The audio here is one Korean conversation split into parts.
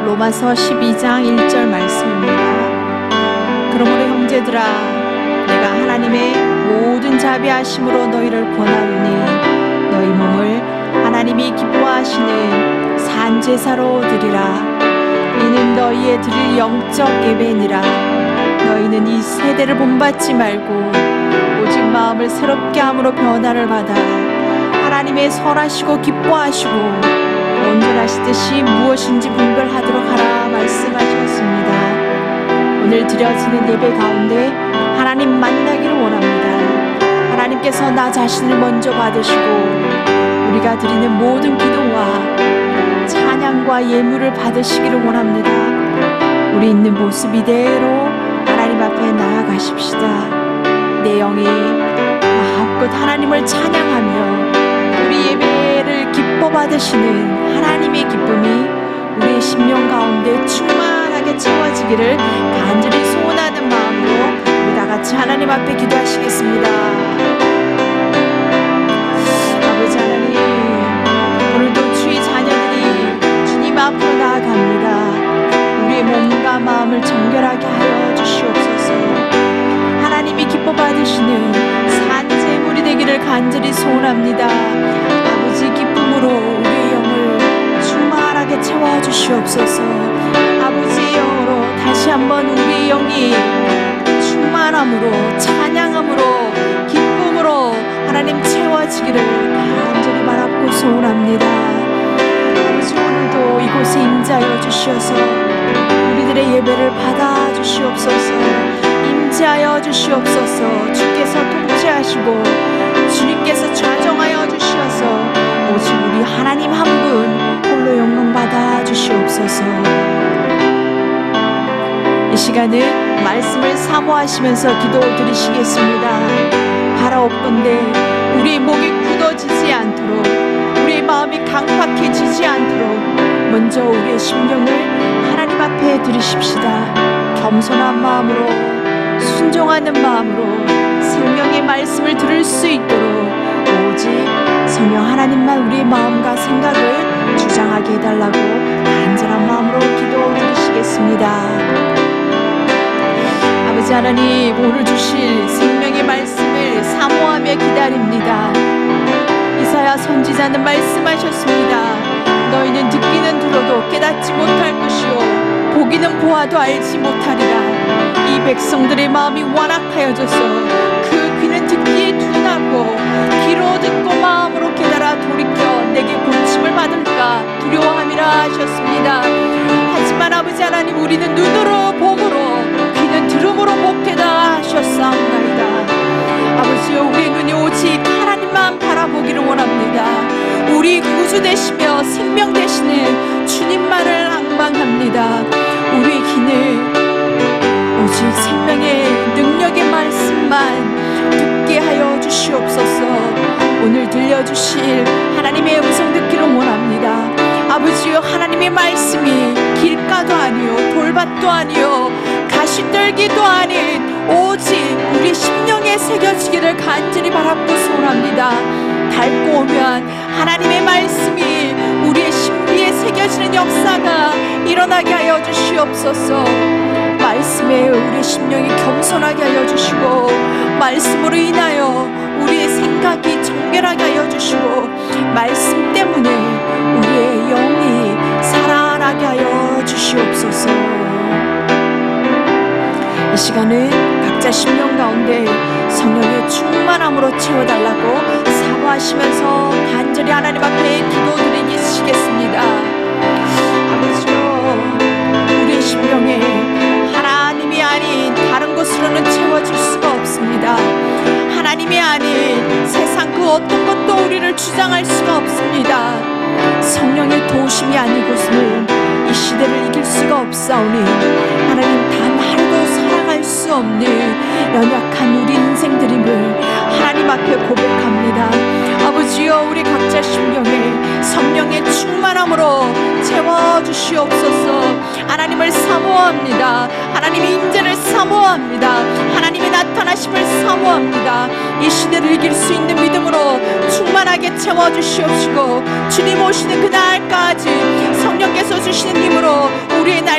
로마서 12장 1절 말씀입니다. 그러므로 형제들아, 내가 하나님의 모든 자비하심으로 너희를 권하노니 너희 몸을 하나님이 기뻐하시는 산 제사로 드리라. 이는 너희의 드릴 영적 예배니라. 너희는 이 세대를 본받지 말고 오직 마음을 새롭게 함으로 변화를 받아 하나님의 선하시고 기뻐하시고 온전하시듯이 무엇인지 분별하도록 하라 말씀하셨습니다. 오늘 드려지는 예배 가운데 하나님 만나기를 원합니다. 하나님께서 나 자신을 먼저 받으시고 우리가 드리는 모든 기도와 찬양과 예물을 받으시기를 원합니다. 우리 있는 모습 이대로 하나님 앞에 나아가십시다. 내 영이 마음껏 하나님을 찬양하며 우리 예배를 기뻐 받으시는 하나님의 기쁨이 우리의 심령 가운데 충만하게 채워지기를 간절히 소원하는 마음으로 우리 다 같이 하나님 앞에 기도하시겠습니다. 아버지 하나님, 오늘도 주의 자녀들이 주님 앞으로 나아갑니다. 우리의 몸과 마음을 정결하게 하여 주시옵소서. 하나님이 기뻐 받으시는 산제물이 되기를 간절히 소원합니다. 아버지 기쁨으로 우리의 영을 충만하게 채워주시옵소서. 아버지의 영으로 다시 한번 우리의 영이 충만함으로 찬양함으로 기쁨으로 하나님 채워지기를 간절히 바랍고 소원합니다. 아버지 오늘도 이곳에 임재하여 주시어서 우리들의 예배를 받아 주시옵소서. 임재하여 주시옵소서. 주께서 통치하시고 주님께서 좌정하여 주시어서 오직 우리 하나님 한 분 홀로 영광 받아 주시옵소서. 이 시간은 말씀을 사모하시면서 기도 드리시겠습니다. 바라옵건대 우리의 목이 굳어지지 않도록, 우리의 마음이 강팍해지지 않도록 먼저 우리의 심령을 하나님 앞에 드리십시다. 겸손한 마음으로, 순종하는 마음으로 생명의 말씀을 들을 수 있도록 오직 성령 하나님만 우리의 마음과 생각을 주장하게 해달라고 간절한 마음으로 기도 드리시겠습니다. 아버지 하나님, 오늘 주실 생명의 말씀을 사모하며 기다립니다. 이사야 선지자는 말씀하셨습니다. 너희는 듣기는 들어도 깨닫지 못할 것이요 보기는 보아도 알지 못하리라. 이 백성들의 마음이 완악하여져서 그 귀는 듣기에 둔하고 귀로 듣고 마음으로 깨달아 돌이켜 내게 고침을 받을까 두려워함이라 하셨습니다. 하지만 아버지 하나님, 우리는 눈으로 보므로 귀는 들음으로 복되다 하셨사옵나이다. 아버지여, 우리의 눈이 오직 하나님만 바라보기를 원합니다. 우리 구주 되시며 생명 되시는 주님만을 앙망합니다. 우리의 귀는 오직 생명의 능력의 말씀만 듣게 하여 주시옵소서. 오늘 들려주실 하나님의 음성 듣기를 원합니다. 아버지여, 하나님의 말씀이 길가도 아니요 돌밭도 아니요 가시떨기도 아닌 오직 우리 심령에 새겨지기를 간절히 바랍고 소원합니다. 닳고 오면 하나님의 말씀이 우리의 신비에 새겨지는 역사가 일어나게 하여 주시옵소서. 말씀에 우리의 심령이 겸손하게 하여 주시고 말씀으로 인하여 우리의 생각이 정결하게 하여 주시고 말씀 때문에 우리의 영이 살아나게 하여 주시옵소서. 이 시간은 각자 심령 가운데 성령의 충만함으로 채워달라고 사모하시면서 간절히 하나님 앞에 기도드리시겠습니다. 아버지요, 우리의 심령에 하나님이 아닌 다른 것으로는 채워질 수가 없습니다. 하나님이 아닌 세상 그 어떤 것도 우리를 주장할 수가 없습니다. 성령의 도우심이 아니고서는 이 시대를 이길 수가 없사오니 하나님, 단 하루도 살아갈 수 없는 연약한 우리 인생들임을 하나님 앞에 고백합니다. 아버지여, 우리 각자 심령에 성령의 충만함으로 채워주시옵소서. 하나님을 사모합니다. 하나님의 임재를 사모합니다. 하나님의 나타나심을 사모합니다. 이 시대를 이길 수 있는 믿음으로 충만하게 채워주시옵시고 주님 오시는 그날까지 성령께서 주시는 힘으로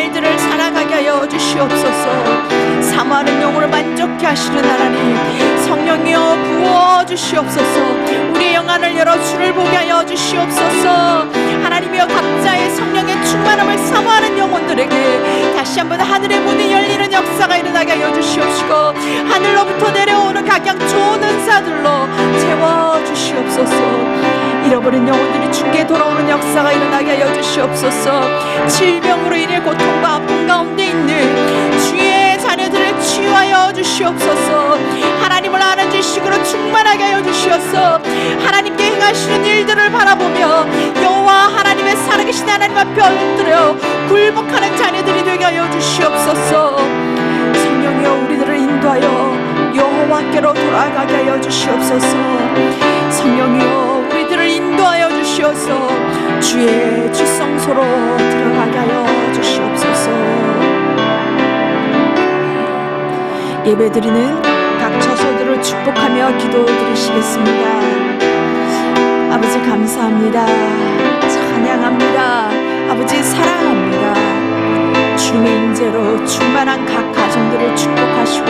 날들을 살아가게 하여 주시옵소서. 사모하는 영혼을 만족케 하시는 하나님, 성령이여 부어주시옵소서. 우리의 영안을 열어 주를 보게 하여 주시옵소서. 하나님이여 각자의 성령의 충만함을 사모하는 영혼들에게 다시 한번 하늘의 문이 열리는 역사가 일어나게 하여 주시옵시고, 하늘로부터 내려오는 각양 좋은 은사들로 채워주시옵소서. 잃어버린 영혼들이 주께 돌아오는 역사가 일어나게 하여 주시옵소서. 질병으로 인해 고통과 아픔 가운데 있는 주의 자녀들을 치유하여 주시옵소서. 하나님을 아는 지식으로 충만하게 하여 주시옵소서. 하나님께 행하시는 일들을 바라보며 여호와 하나님의 살아계신 하나님 앞에 엎드려 굴복하는 자녀들이 되게 하여 주시옵소서. 성령이여 우리들을 인도하여 여호와께로 돌아가게 하여 주시옵소서. 성령이여 우리들을 인도하여 주시옵소서. 주의 지성소로 들어가게 하여 주시옵소서. 예배드리는 각 처소들을 축복하며 기도드리시겠습니다. 아버지 감사합니다. 찬양합니다. 아버지 사랑합니다. 주님의 임재로 충만한 각 가정들을 축복하시고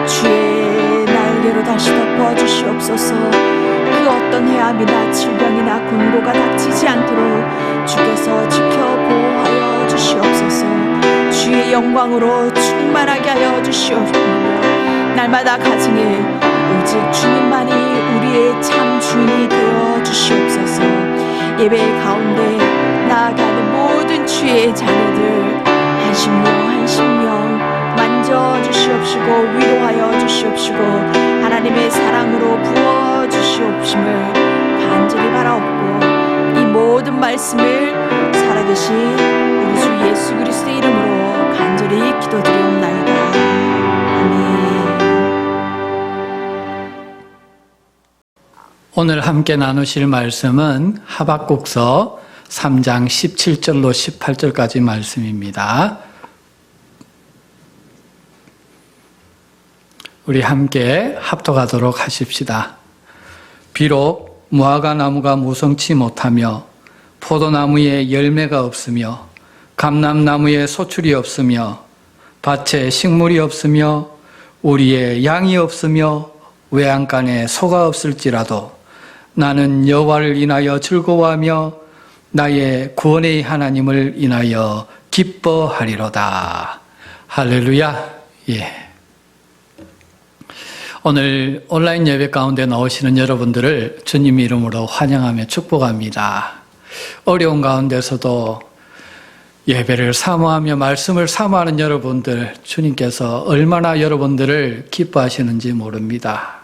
주의 날개로 다시 덮어주시옵소서. 그 어떤 해압이나 질병이나 공고가 닥치지 않도록 주께서 지켜 보호하여 주시옵소서. 주의 영광으로 충만하게 하여 주시옵소서. 날마다 가정에 오직 주님만이 우리의 참 주인이 되어 주시옵소서. 예배 가운데 나아가는 모든 주의 자녀들 한 심령 만져주시옵시고 위로하여 주시옵시고 하나님의 사랑으로 부어주시옵심을 간절히 바라옵고, 이 모든 말씀을 살아계신 우리 주 예수 그리스도의 이름으로 간절히 기도드리옵나이다. 아멘. 오늘 함께 나누실 말씀은 하박국서 3장 17절로 18절까지 말씀입니다. 우리 함께 합독하도록 하십시다. 비록 무화과 나무가 무성치 못하며 포도나무에 열매가 없으며 감람나무에 소출이 없으며 밭에 식물이 없으며 우리의 양이 없으며 외양간에 소가 없을지라도 나는 여호와를 인하여 즐거워하며 나의 구원의 하나님을 인하여 기뻐하리로다. 할렐루야. 예. 오늘 온라인 예배 가운데 나오시는 여러분들을 주님 이름으로 환영하며 축복합니다. 어려운 가운데서도 예배를 사모하며 말씀을 사모하는 여러분들, 주님께서 얼마나 여러분들을 기뻐하시는지 모릅니다.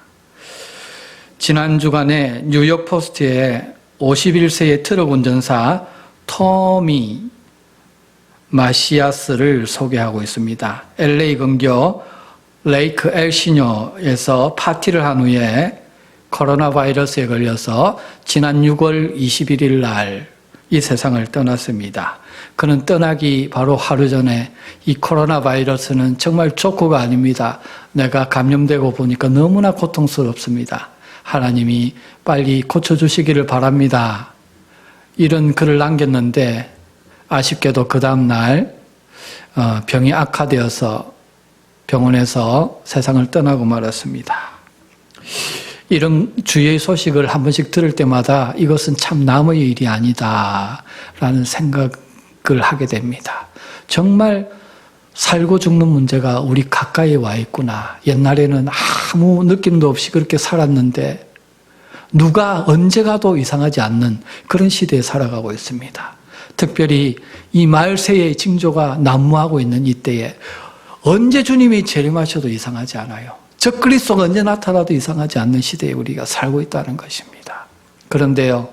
지난 주간에 뉴욕 포스트에 51세의 트럭 운전사 토미 마시아스를 소개하고 있습니다. LA 근교 레이크 엘시뇨에서 파티를 한 후에 코로나 바이러스에 걸려서 지난 6월 21일 날 이 세상을 떠났습니다. 그는 떠나기 바로 하루 전에 이 코로나 바이러스는 정말 조커가 아닙니다. 내가 감염되고 보니까 너무나 고통스럽습니다. 하나님이 빨리 고쳐주시기를 바랍니다. 이런 글을 남겼는데 아쉽게도 그 다음날 병이 악화되어서 병원에서 세상을 떠나고 말았습니다. 이런 주의 소식을 한 번씩 들을 때마다 이것은 참 남의 일이 아니다 라는 생각을 하게 됩니다. 정말 살고 죽는 문제가 우리 가까이에 와 있구나. 옛날에는 아무 느낌도 없이 그렇게 살았는데 누가 언제 가도 이상하지 않는 그런 시대에 살아가고 있습니다. 특별히 이 말세의 징조가 난무하고 있는 이때에 언제 주님이 재림하셔도 이상하지 않아요. 적 그리스도가 언제 나타나도 이상하지 않는 시대에 우리가 살고 있다는 것입니다. 그런데요,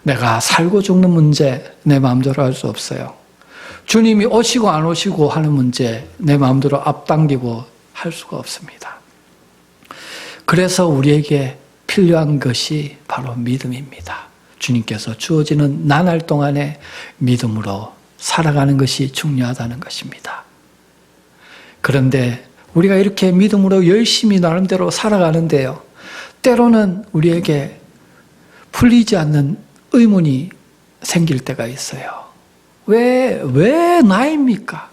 내가 살고 죽는 문제 내 마음대로 할 수 없어요. 주님이 오시고 안 오시고 하는 문제 내 마음대로 앞당기고 할 수가 없습니다. 그래서 우리에게 필요한 것이 바로 믿음입니다. 주님께서 주어지는 나날 동안에 믿음으로 살아가는 것이 중요하다는 것입니다. 그런데 우리가 이렇게 믿음으로 열심히 나름대로 살아가는데요, 때로는 우리에게 풀리지 않는 의문이 생길 때가 있어요. 왜 나입니까?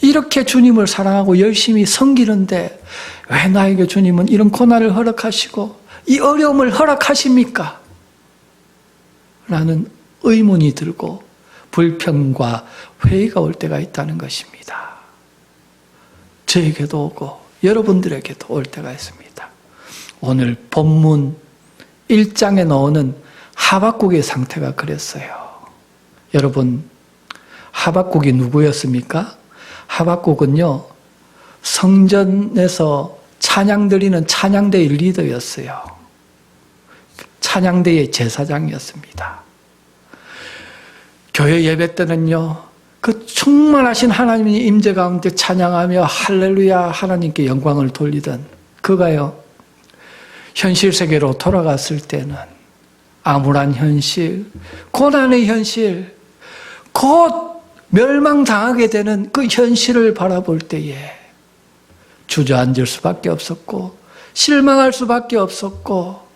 이렇게 주님을 사랑하고 열심히 섬기는데 왜 나에게 주님은 이런 고난을 허락하시고 이 어려움을 허락하십니까? 라는 의문이 들고 불평과 회의가 올 때가 있다는 것입니다. 저에게도 오고 여러분들에게도 올 때가 있습니다. 오늘 본문 1장에 나오는 하박국의 상태가 그랬어요. 여러분, 하박국이 누구였습니까? 하박국은요, 성전에서 찬양 드리는 찬양대의 리더였어요. 찬양대의 제사장이었습니다. 교회 예배 때는요, 그 충만하신 하나님의 임재 가운데 찬양하며 할렐루야 하나님께 영광을 돌리던 그가요, 현실 세계로 돌아갔을 때는 암울한 현실, 고난의 현실, 곧 멸망당하게 되는 그 현실을 바라볼 때에 주저앉을 수밖에 없었고 실망할 수밖에 없었고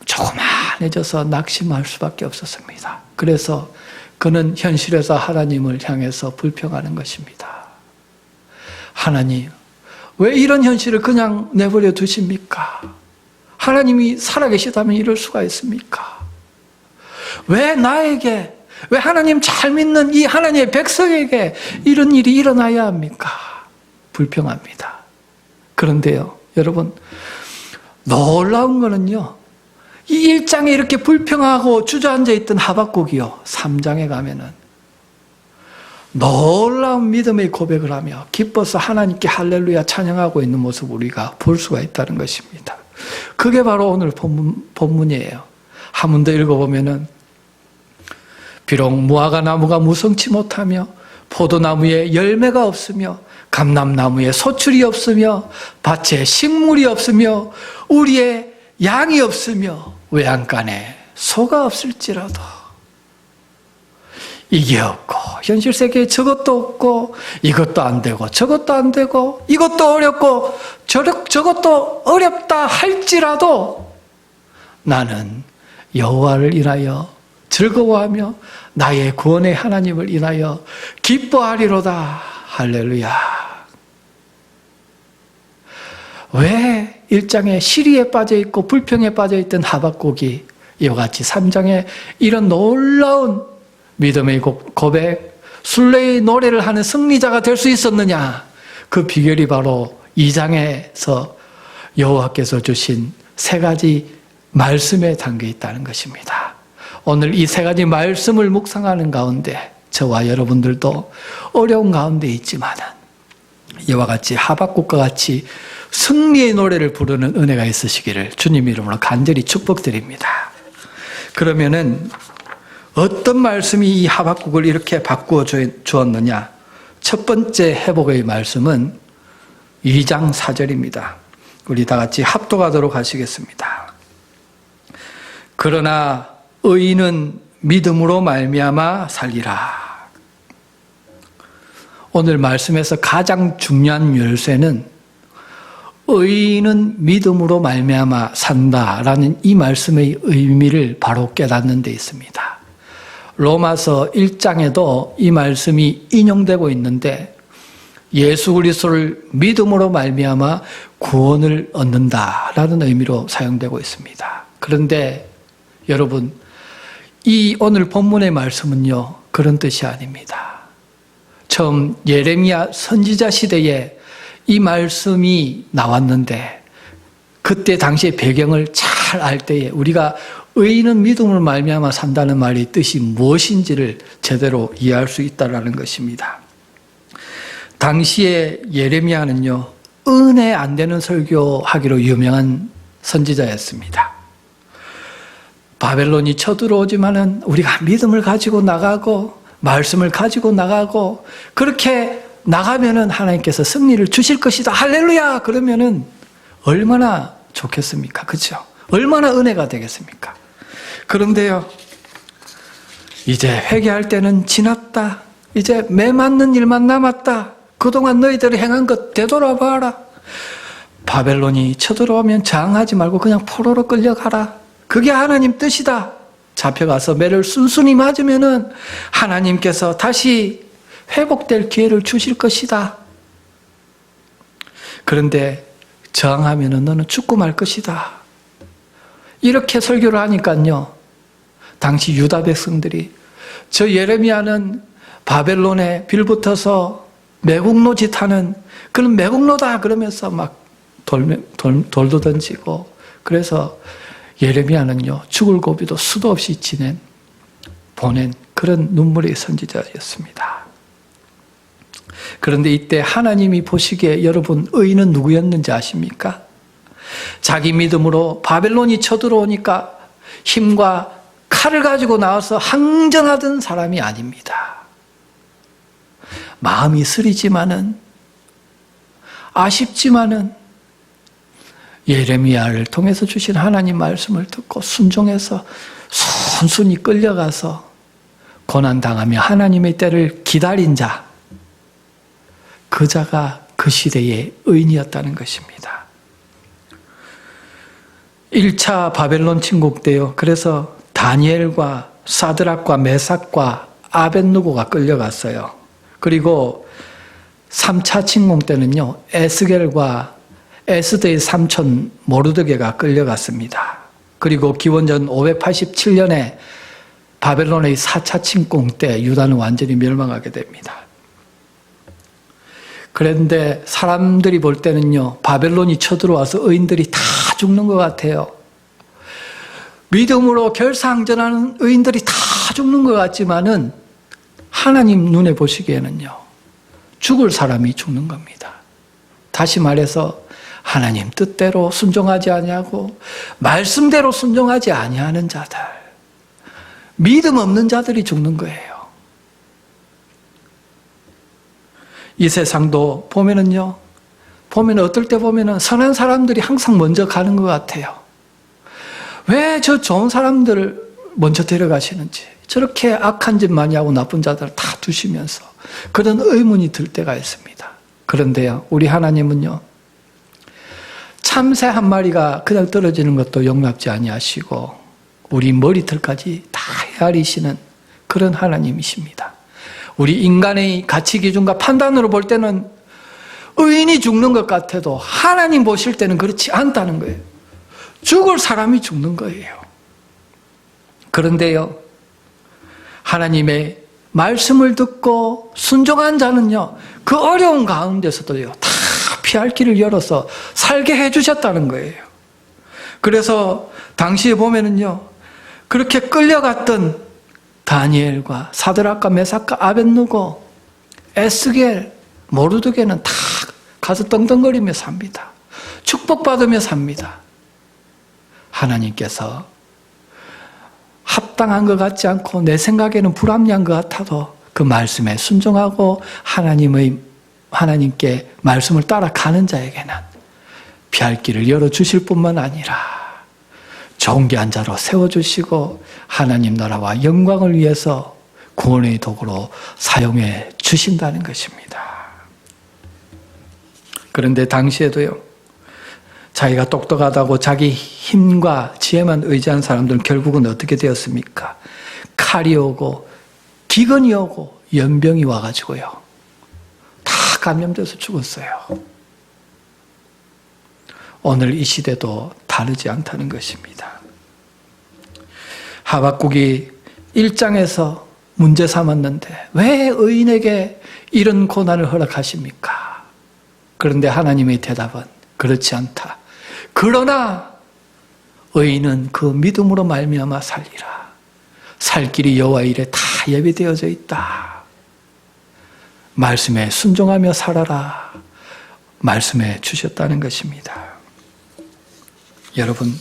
조그만해져서 낙심할 수밖에 없었습니다. 그래서 그는 현실에서 하나님을 향해서 불평하는 것입니다. 하나님, 왜 이런 현실을 그냥 내버려 두십니까? 하나님이 살아계시다면 이럴 수가 있습니까? 왜 나에게, 왜 하나님 잘 믿는 이 하나님의 백성에게 이런 일이 일어나야 합니까? 불평합니다. 그런데요, 여러분, 놀라운 거는요, 이 1장에 이렇게 불평하고 주저앉아 있던 하박국이요, 3장에 가면은 놀라운 믿음의 고백을 하며 기뻐서 하나님께 할렐루야 찬양하고 있는 모습을 우리가 볼 수가 있다는 것입니다. 그게 바로 오늘 본문이에요. 한 번 더 읽어보면은 비록 무화과 나무가 무성치 못하며 포도나무에 열매가 없으며 감람나무에 소출이 없으며 밭에 식물이 없으며 우리의 양이 없으며 외양간에 소가 없을지라도 이게 없고 현실 세계에 저것도 없고 이것도 안 되고 저것도 안 되고 이것도 어렵고 저것도 어렵다 할지라도 나는 여호와를 인하여 즐거워하며 나의 구원의 하나님을 인하여 기뻐하리로다. 할렐루야. 왜 1장에 시리에 빠져있고 불평에 빠져있던 하박국이 이와 같이 3장에 이런 놀라운 믿음의 고백, 순례의 노래를 하는 승리자가 될 수 있었느냐? 그 비결이 바로 2장에서 여호와께서 주신 3가지 말씀에 담겨 있다는 것입니다. 오늘 이 3가지 말씀을 묵상하는 가운데 저와 여러분들도 어려운 가운데 있지만은 이와 같이 하박국과 같이 승리의 노래를 부르는 은혜가 있으시기를 주님 이름으로 간절히 축복드립니다. 그러면은 어떤 말씀이 이 하박국을 이렇게 바꾸어 주었느냐? 첫 번째 회복의 말씀은 2장 4절입니다. 우리 다 같이 합독하도록 하시겠습니다. 그러나 의인은 믿음으로 말미암아 살리라. 오늘 말씀에서 가장 중요한 열쇠는 의인은 믿음으로 말미암아 산다라는 이 말씀의 의미를 바로 깨닫는 데 있습니다. 로마서 1장에도 이 말씀이 인용되고 있는데 예수 그리스도를 믿음으로 말미암아 구원을 얻는다라는 의미로 사용되고 있습니다. 그런데 여러분, 이 오늘 본문의 말씀은요, 그런 뜻이 아닙니다. 처음 예레미야 선지자 시대에 이 말씀이 나왔는데 그때 당시의 배경을 잘 알 때에 우리가 의인은 믿음으로 말미암아 산다는 말의 뜻이 무엇인지를 제대로 이해할 수 있다는 것입니다. 당시에 예레미야는요, 은혜 안 되는 설교하기로 유명한 선지자였습니다. 바벨론이 쳐들어오지만은 우리가 믿음을 가지고 나가고 말씀을 가지고 나가고 그렇게 나가면은 하나님께서 승리를 주실 것이다. 할렐루야! 그러면은 얼마나 좋겠습니까? 그렇죠? 얼마나 은혜가 되겠습니까? 그런데요, 이제 회개할 때는 지났다. 이제 매 맞는 일만 남았다. 그동안 너희들이 행한 것 되돌아봐라. 바벨론이 쳐들어오면 저항하지 말고 그냥 포로로 끌려가라. 그게 하나님 뜻이다. 잡혀가서 매를 순순히 맞으면은 하나님께서 다시 회복될 기회를 주실 것이다. 그런데 저항하면은 너는 죽고 말 것이다. 이렇게 설교를 하니까요, 당시 유다 백성들이 저 예레미야는 바벨론에 빌붙어서 매국노짓 하는 그런 매국노다 그러면서 막 돌도 던지고, 그래서 예레미야는요, 죽을 고비도 수도 없이 보낸 그런 눈물의 선지자였습니다. 그런데 이때 하나님이 보시기에 여러분 의인은 누구였는지 아십니까? 자기 믿음으로 바벨론이 쳐들어오니까 힘과 칼을 가지고 나와서 항전하던 사람이 아닙니다. 마음이 쓰리지만은, 아쉽지만은 예레미야를 통해서 주신 하나님 말씀을 듣고 순종해서 순순히 끌려가서 고난당하며 하나님의 때를 기다린 자, 그 자가 그 시대의 의인이었다는 것입니다. 1차 바벨론 침공 때요, 그래서 다니엘과 사드락과 메삭과 아벳느고가 끌려갔어요. 그리고 3차 침공 때는요, 에스겔과 에스더의 삼촌 모르드게가 끌려갔습니다. 그리고 기원전 587년에 바벨론의 4차 침공 때 유다는 완전히 멸망하게 됩니다. 그런데 사람들이 볼 때는요, 바벨론이 쳐들어와서 의인들이 다 죽는 것 같아요. 믿음으로 결사항전하는 의인들이 다 죽는 것 같지만은 하나님 눈에 보시기에는요, 죽을 사람이 죽는 겁니다. 다시 말해서 하나님 뜻대로 순종하지 아니하고 말씀대로 순종하지 아니하는 자들, 믿음 없는 자들이 죽는 거예요. 이 세상도 보면 어떨 때 보면은 선한 사람들이 항상 먼저 가는 것 같아요. 왜 저 좋은 사람들을 먼저 데려가시는지, 저렇게 악한 짓 많이 하고 나쁜 자들을 다 두시면서 그런 의문이 들 때가 있습니다. 그런데요, 우리 하나님은요, 참새 한 마리가 그냥 떨어지는 것도 용납지 아니하시고 우리 머리털까지 다 헤아리시는 그런 하나님이십니다. 우리 인간의 가치 기준과 판단으로 볼 때는 의인이 죽는 것 같아도 하나님 보실 때는 그렇지 않다는 거예요. 죽을 사람이 죽는 거예요. 그런데요, 하나님의 말씀을 듣고 순종한 자는요, 그 어려운 가운데서도요, 다 피할 길을 열어서 살게 해주셨다는 거예요. 그래서 당시에 보면은요, 그렇게 끌려갔던 다니엘과 사드락과 메삭과 아벳느고, 에스겔, 모르드게는 다 가서 떵떵거리며 삽니다. 축복받으며 삽니다. 하나님께서 합당한 것 같지 않고 내 생각에는 불합리한 것 같아도 그 말씀에 순종하고 하나님께 말씀을 따라가는 자에게는 피할 길을 열어주실 뿐만 아니라 존귀한 자로 세워주시고 하나님 나라와 영광을 위해서 구원의 도구로 사용해 주신다는 것입니다. 그런데 당시에도요, 자기가 똑똑하다고 자기 힘과 지혜만 의지한 사람들은 결국은 어떻게 되었습니까? 칼이 오고 기근이 오고 연병이 와가지고요, 다 감염돼서 죽었어요. 오늘 이 시대도 다르지 않다는 것입니다. 하박국이 1장에서 문제 삼았는데 왜 의인에게 이런 고난을 허락하십니까? 그런데 하나님의 대답은 그렇지 않다. 그러나 의인은 그 믿음으로 말미암아 살리라. 살 길이 여호와 이래 다 예비되어져 있다. 말씀에 순종하며 살아라. 말씀해 주셨다는 것입니다. 여러분,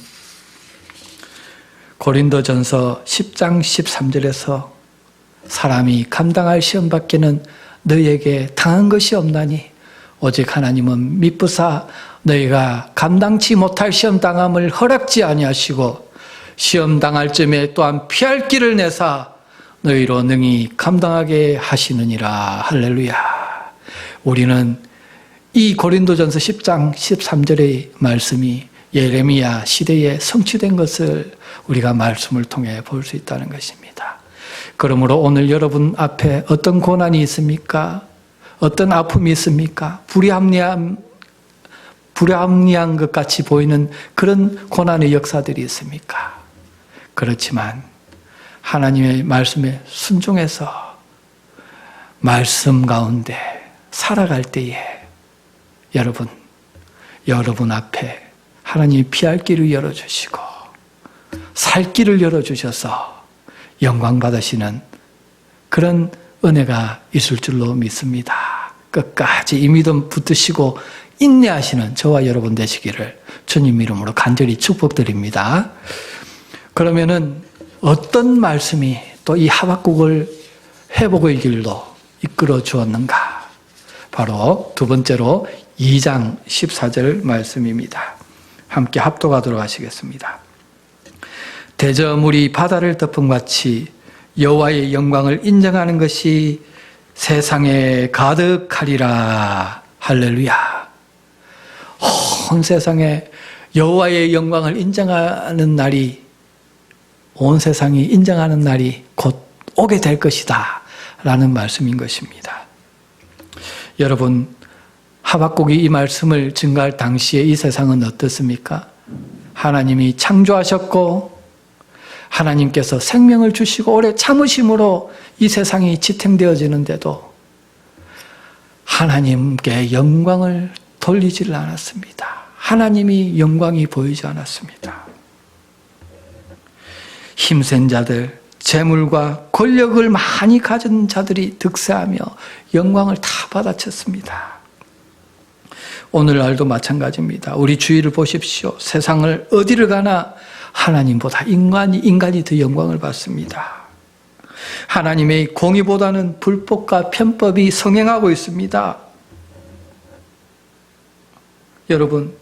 고린도전서 10장 13절에서 사람이 감당할 시험 밖에는 너희에게 당한 것이 없나니 오직 하나님은 미쁘사 너희가 감당치 못할 시험 당함을 허락지 아니하시고 시험 당할 쯤에 또한 피할 길을 내사 너희로 능히 감당하게 하시느니라. 할렐루야. 우리는 이 고린도전서 10장 13절의 말씀이 예레미야 시대에 성취된 것을 우리가 말씀을 통해 볼 수 있다는 것입니다. 그러므로 오늘 여러분 앞에 어떤 고난이 있습니까? 어떤 아픔이 있습니까? 불합리한 것 같이 보이는 그런 고난의 역사들이 있습니까? 그렇지만 하나님의 말씀에 순종해서 말씀 가운데 살아갈 때에 여러분 앞에 하나님이 피할 길을 열어주시고 살 길을 열어주셔서 영광 받으시는 그런 은혜가 있을 줄로 믿습니다. 끝까지 이 믿음 붙드시고 인내하시는 저와 여러분 되시기를 주님 이름으로 간절히 축복드립니다. 그러면은 어떤 말씀이 또 이 하박국을 회복의 길로 이끌어 주었는가? 바로 두 번째로 2장 14절 말씀입니다. 함께 합독하도록 하시겠습니다. 대저물이 바다를 덮음같이 여호와의 영광을 인정하는 것이 세상에 가득하리라. 할렐루야. 온 세상에 여호와의 영광을 인정하는 날이, 온 세상이 인정하는 날이 곧 오게 될 것이다 라는 말씀인 것입니다. 여러분, 하박국이 이 말씀을 증가할 당시에 이 세상은 어떻습니까? 하나님이 창조하셨고 하나님께서 생명을 주시고 오래 참으심으로 이 세상이 지탱되어지는데도 하나님께 영광을 돌리지를 않았습니다. 하나님이 영광이 보이지 않았습니다. 힘센 자들, 재물과 권력을 많이 가진 자들이 득세하며 영광을 다 받아쳤습니다. 오늘날도 마찬가지입니다. 우리 주위를 보십시오. 세상을 어디를 가나 하나님보다 인간이 더 영광을 받습니다. 하나님의 공의보다는 불법과 편법이 성행하고 있습니다. 여러분,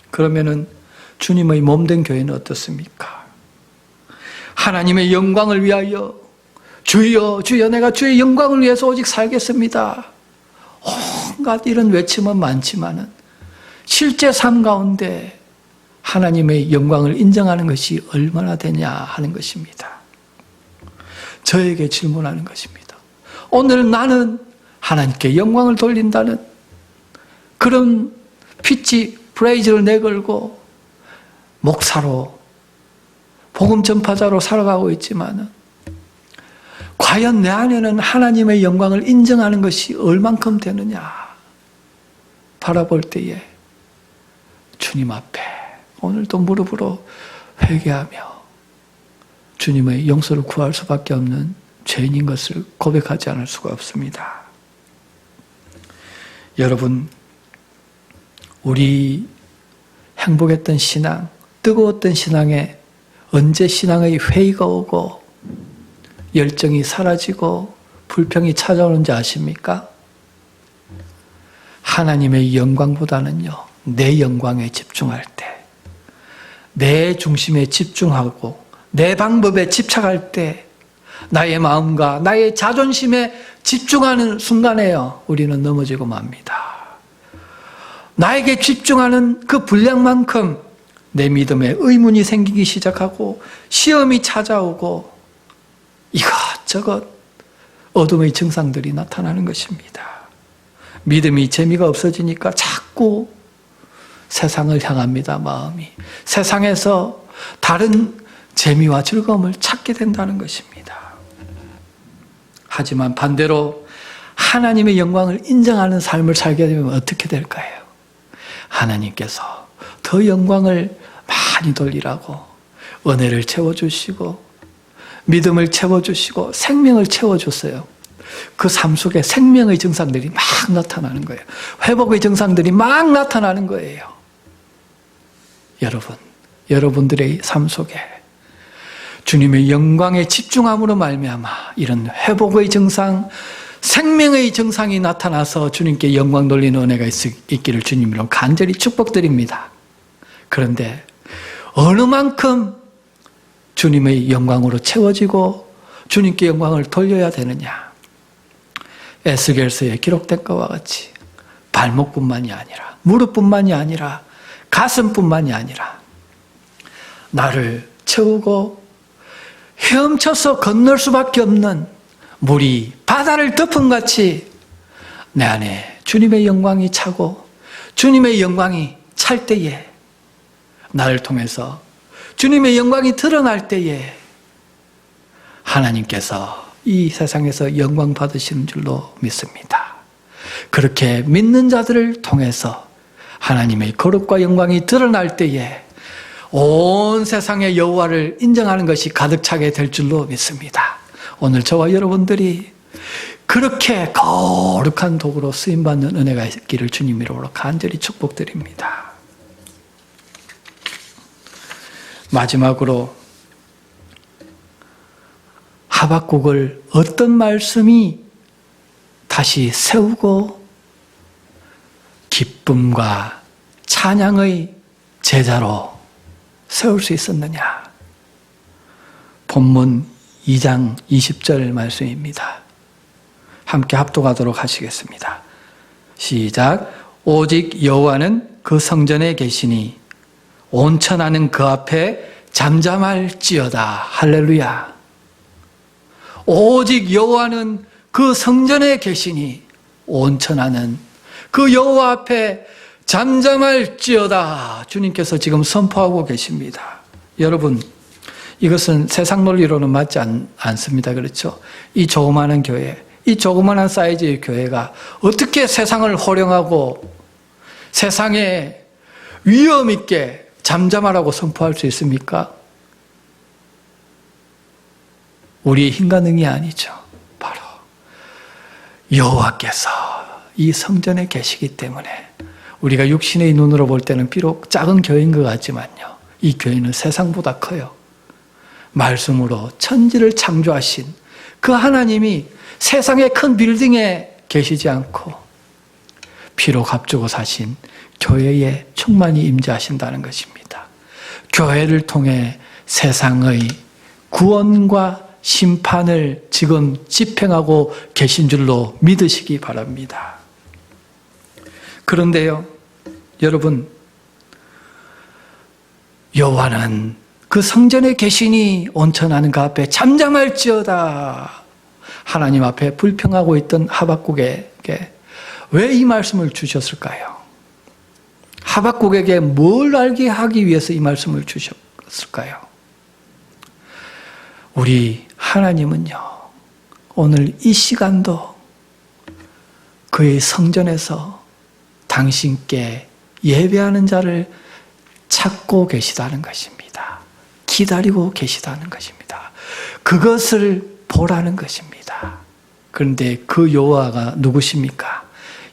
그러면은 주님의 몸된 교회는 어떻습니까? 하나님의 영광을 위하여 주여 주여 내가 주의 영광을 위해서 오직 살겠습니다. 온갖 이런 외침은 많지만은 실제 삶 가운데 하나님의 영광을 인정하는 것이 얼마나 되냐 하는 것입니다. 저에게 질문하는 것입니다. 오늘 나는 하나님께 영광을 돌린다는 그런 피치 프레이즈를 내걸고 목사로 복음 전파자로 살아가고 있지만 과연 내 안에는 하나님의 영광을 인정하는 것이 얼만큼 되느냐 바라볼 때에 주님 앞에 오늘도 무릎으로 회개하며 주님의 용서를 구할 수밖에 없는 죄인인 것을 고백하지 않을 수가 없습니다. 여러분, 우리 행복했던 신앙, 뜨거웠던 신앙에 언제 신앙의 회의가 오고 열정이 사라지고 불평이 찾아오는지 아십니까? 하나님의 영광보다는요, 내 영광에 집중할 때, 내 중심에 집중하고 내 방법에 집착할 때, 나의 마음과 나의 자존심에 집중하는 순간에요, 우리는 넘어지고 맙니다. 나에게 집중하는 그 분량만큼 내 믿음에 의문이 생기기 시작하고 시험이 찾아오고 이것저것 어둠의 증상들이 나타나는 것입니다. 믿음이 재미가 없어지니까 자꾸 세상을 향합니다, 마음이. 세상에서 다른 재미와 즐거움을 찾게 된다는 것입니다. 하지만 반대로 하나님의 영광을 인정하는 삶을 살게 되면 어떻게 될까요? 하나님께서 더 영광을 많이 돌리라고 은혜를 채워주시고 믿음을 채워주시고 생명을 채워줬어요. 그 삶 속에 생명의 증상들이 막 나타나는 거예요. 회복의 증상들이 막 나타나는 거예요. 여러분들의 삶 속에 주님의 영광에 집중함으로 말미암아 이런 회복의 증상, 생명의 증상이 나타나서 주님께 영광 돌리는 은혜가 있기를 주님으로 간절히 축복드립니다. 그런데 어느 만큼 주님의 영광으로 채워지고 주님께 영광을 돌려야 되느냐? 에스겔서에 기록된 것과 같이 발목뿐만이 아니라 무릎뿐만이 아니라 가슴뿐만이 아니라 나를 채우고 헤엄쳐서 건널 수밖에 없는 물이 바다를 덮음같이 내 안에 주님의 영광이 차고 주님의 영광이 찰 때에, 나를 통해서 주님의 영광이 드러날 때에 하나님께서 이 세상에서 영광 받으시는 줄로 믿습니다. 그렇게 믿는 자들을 통해서 하나님의 거룩과 영광이 드러날 때에 온 세상의 여호와를 인정하는 것이 가득 차게 될 줄로 믿습니다. 오늘 저와 여러분들이 그렇게 거룩한 도구로 쓰임받는 은혜가 있기를 주님 이름으로 간절히 축복드립니다. 마지막으로 하박국을 어떤 말씀이 다시 세우고 기쁨과 찬양의 제자로 세울 수 있었느냐? 본문 2장 20절 말씀입니다. 함께 합독하도록 하시겠습니다. 시작. 오직 여호와는 그 성전에 계시니 온 천하는 그 앞에 잠잠할지어다. 할렐루야. 오직 여호와는 그 성전에 계시니 온 천하는 그 여호와 앞에 잠잠할지어다. 주님께서 지금 선포하고 계십니다. 여러분, 이것은 세상 논리로는 맞지 않습니다. 그렇죠? 이 조그마한 교회, 이 조그마한 사이즈의 교회가 어떻게 세상을 호령하고 세상에 위험 있게 잠잠하라고 선포할 수 있습니까? 우리의 힘과 능이 아니죠. 바로 여호와께서 이 성전에 계시기 때문에 우리가 육신의 눈으로 볼 때는 비록 작은 교회인 것 같지만요, 이 교회는 세상보다 커요. 말씀으로 천지를 창조하신 그 하나님이 세상의 큰 빌딩에 계시지 않고 피로 값주고 사신 교회에 충만히 임재하신다는 것입니다. 교회를 통해 세상의 구원과 심판을 지금 집행하고 계신 줄로 믿으시기 바랍니다. 그런데요, 여러분, 여호와는 그 성전에 계시니 온천하는 그 앞에 잠잠할지어다. 하나님 앞에 불평하고 있던 하박국에게 왜 이 말씀을 주셨을까요? 하박국에게 뭘 알게 하기 위해서 이 말씀을 주셨을까요? 우리 하나님은요, 오늘 이 시간도 그의 성전에서 당신께 예배하는 자를 찾고 계시다는 것입니다. 기다리고 계시다는 것입니다. 그것을 보라는 것입니다. 그런데 그 여호와가 누구십니까?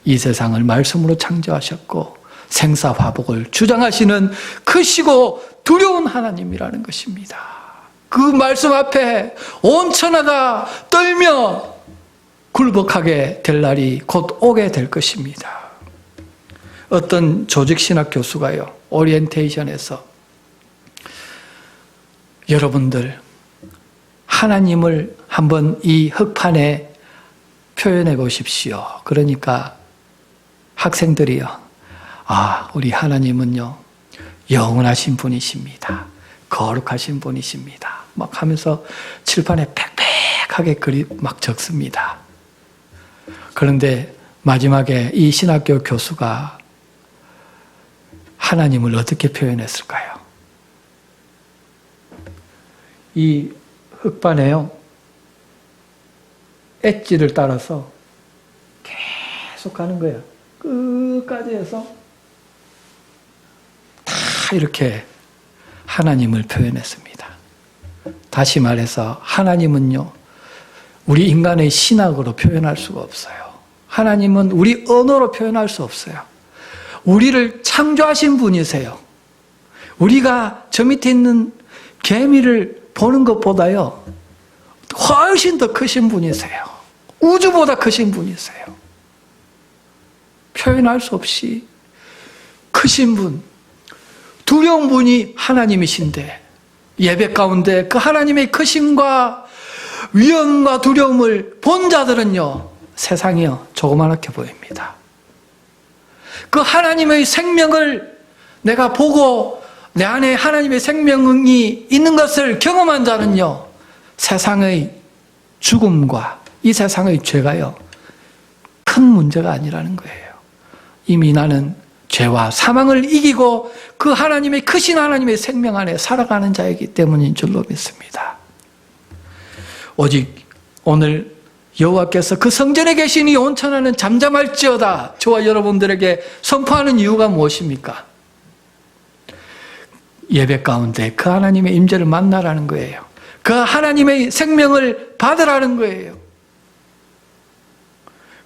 이 세상을 말씀으로 창조하셨고 생사화복을 주장하시는 크시고 두려운 하나님이라는 것입니다. 그 말씀 앞에 온 천하가 떨며 굴복하게 될 날이 곧 오게 될 것입니다. 어떤 조직신학 교수가요, 오리엔테이션에서 여러분들 하나님을 한번 이 흙판에 표현해 보십시오. 그러니까 학생들이요, 우리 하나님은요 영원하신 분이십니다. 거룩하신 분이십니다. 막 하면서 칠판에 빽빽하게 막 적습니다. 그런데 마지막에 이 신학교 교수가 하나님을 어떻게 표현했을까요? 이 흙반에요, 엣지를 따라서 계속 가는 거예요. 끝까지 해서 다 이렇게 하나님을 표현했습니다. 다시 말해서 하나님은요, 우리 인간의 신학으로 표현할 수가 없어요. 하나님은 우리 언어로 표현할 수 없어요. 우리를 창조하신 분이세요. 우리가 저 밑에 있는 개미를 보는 것보다요 훨씬 더 크신 분이세요. 우주보다 크신 분이세요. 표현할 수 없이 크신 분, 두려운 분이 하나님이신데, 예배 가운데 그 하나님의 크심과 위엄과 두려움을 본 자들은요, 세상이요 조그맣게 보입니다. 그 하나님의 생명을 내가 보고 내 안에 하나님의 생명이 있는 것을 경험한 자는요, 세상의 죽음과 이 세상의 죄가요, 큰 문제가 아니라는 거예요. 이미 나는 죄와 사망을 이기고 그 하나님의 크신 하나님의 생명 안에 살아가는 자이기 때문인 줄로 믿습니다. 오직 오늘 여호와께서 그 성전에 계신 이 온천하는 잠잠할지어다 저와 여러분들에게 선포하는 이유가 무엇입니까? 예배 가운데 그 하나님의 임재를 만나라는 거예요. 그 하나님의 생명을 받으라는 거예요.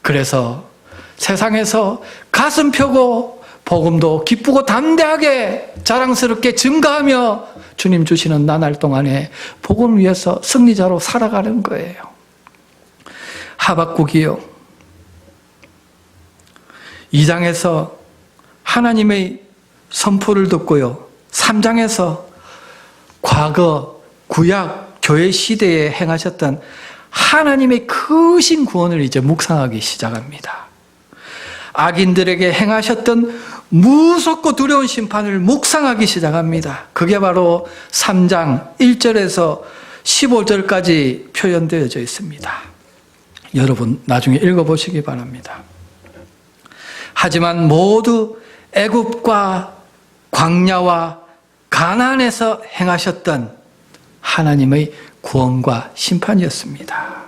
그래서 세상에서 가슴 펴고 복음도 기쁘고 담대하게 자랑스럽게 증거하며 주님 주시는 나날 동안에 복음을 위해서 승리자로 살아가는 거예요. 하박국이요, 2장에서 하나님의 선포를 듣고요, 3장에서 과거 구약 교회 시대에 행하셨던 하나님의 크신 구원을 이제 묵상하기 시작합니다. 악인들에게 행하셨던 무섭고 두려운 심판을 묵상하기 시작합니다. 그게 바로 3장 1절에서 15절까지 표현되어져 있습니다. 여러분 나중에 읽어보시기 바랍니다. 하지만 모두 애굽과 광야와 가나안에서 행하셨던 하나님의 구원과 심판이었습니다.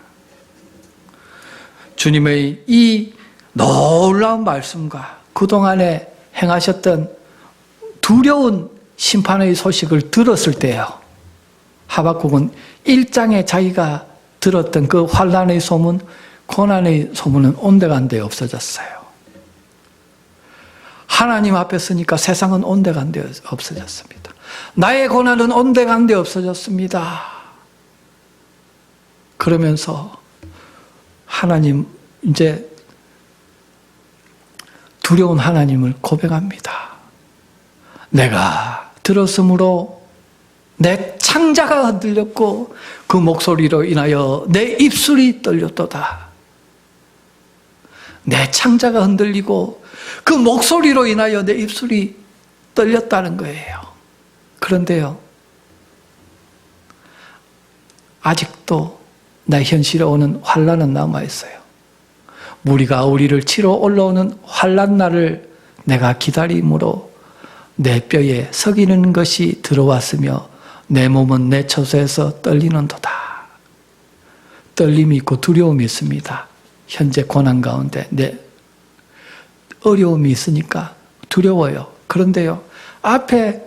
주님의 이 놀라운 말씀과 그동안에 행하셨던 두려운 심판의 소식을 들었을 때요, 하박국은 1장에 자기가 들었던 그 환난의 소문, 고난의 소문은 온데간데 없어졌어요. 하나님 앞에 서니까 세상은 온데간데 없어졌습니다. 나의 고난은 온데간데 없어졌습니다. 그러면서 하나님, 이제 두려운 하나님을 고백합니다. 내가 들었으므로 내 창자가 흔들렸고 그 목소리로 인하여 내 입술이 떨렸도다. 내 창자가 흔들리고 그 목소리로 인하여 내 입술이 떨렸다는 거예요. 그런데요, 아직도 내 현실에 오는 환난은 남아있어요. 무리가 우리를 치러 올라오는 환난 날을 내가 기다림으로 내 뼈에 석이는 것이 들어왔으며 내 몸은 내 처소에서 떨리는도다. 떨림이 있고 두려움이 있습니다. 현재 고난 가운데 내 어려움이 있으니까 두려워요. 그런데요, 앞에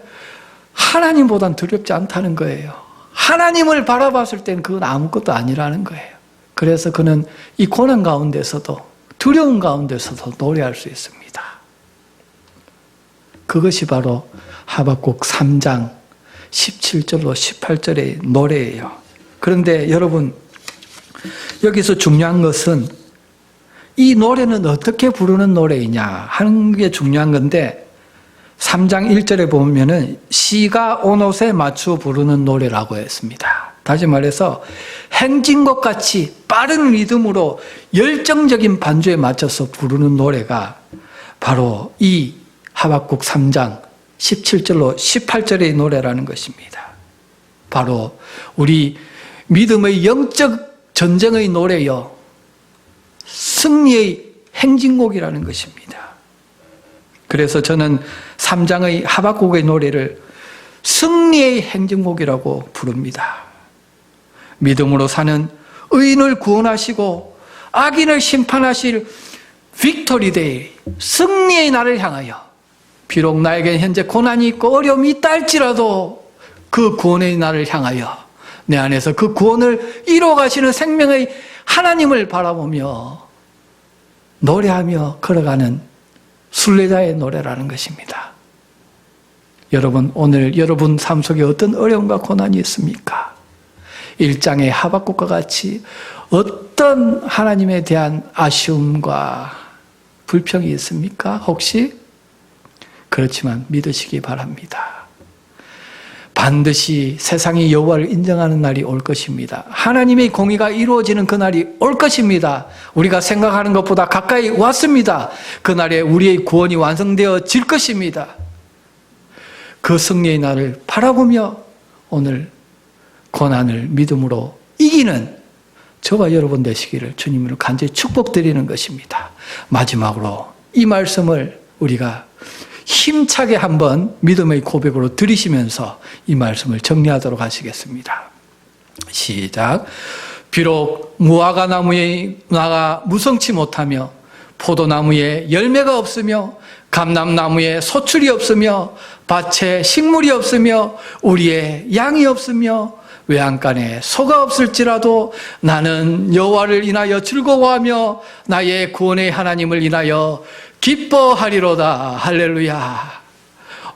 하나님보단 두렵지 않다는 거예요. 하나님을 바라봤을 때는 그건 아무것도 아니라는 거예요. 그래서 그는 이 고난 가운데서도 두려움 가운데서도 노래할 수 있습니다. 그것이 바로 하박국 3장 17절로 18절의 노래예요. 그런데 여러분, 여기서 중요한 것은 이 노래는 어떻게 부르는 노래이냐 하는 게 중요한 건데, 3장 1절에 보면은 시가 온 옷에 맞추어 부르는 노래라고 했습니다. 다시 말해서 행진곡 같이 빠른 리듬으로 열정적인 반주에 맞춰서 부르는 노래가 바로 이 하박국 3장 17절로 18절의 노래라는 것입니다. 바로 우리 믿음의 영적 전쟁의 노래요, 승리의 행진곡이라는 것입니다. 그래서 저는 3장의 하박국의 노래를 승리의 행진곡이라고 부릅니다. 믿음으로 사는 의인을 구원하시고 악인을 심판하실 빅토리 데이, 승리의 날을 향하여, 비록 나에게 현재 고난이 있고 어려움이 있다 할지라도 그 구원의 날을 향하여 내 안에서 그 구원을 이루어 가시는 생명의 하나님을 바라보며 노래하며 걸어가는 순례자의 노래라는 것입니다. 여러분, 오늘 여러분 삶 속에 어떤 어려움과 고난이 있습니까? 1장의 하박국과 같이 어떤 하나님에 대한 아쉬움과 불평이 있습니까? 혹시? 그렇지만 믿으시기 바랍니다. 반드시 세상이 여호와를 인정하는 날이 올 것입니다. 하나님의 공의가 이루어지는 그날이 올 것입니다. 우리가 생각하는 것보다 가까이 왔습니다. 그날에 우리의 구원이 완성되어질 것입니다. 그 승리의 날을 바라보며 오늘 고난을 믿음으로 이기는 저와 여러분 되시기를 주님으로 간절히 축복드리는 것입니다. 마지막으로 이 말씀을 우리가 힘차게 한번 믿음의 고백으로 들으시면서 이 말씀을 정리하도록 하시겠습니다. 시작. 비록 무화과 나무가 무성치 못하며 포도나무에 열매가 없으며 감람나무에 소출이 없으며 밭에 식물이 없으며 우리의 양이 없으며 외양간에 소가 없을지라도 나는 여호와를 인하여 즐거워하며 나의 구원의 하나님을 인하여 기뻐하리로다. 할렐루야.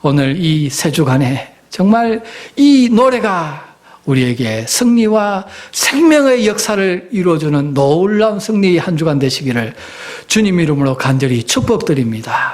오늘 이 세 주간에 정말 이 노래가 우리에게 승리와 생명의 역사를 이루어주는 놀라운 승리의 한 주간 되시기를 주님 이름으로 간절히 축복드립니다.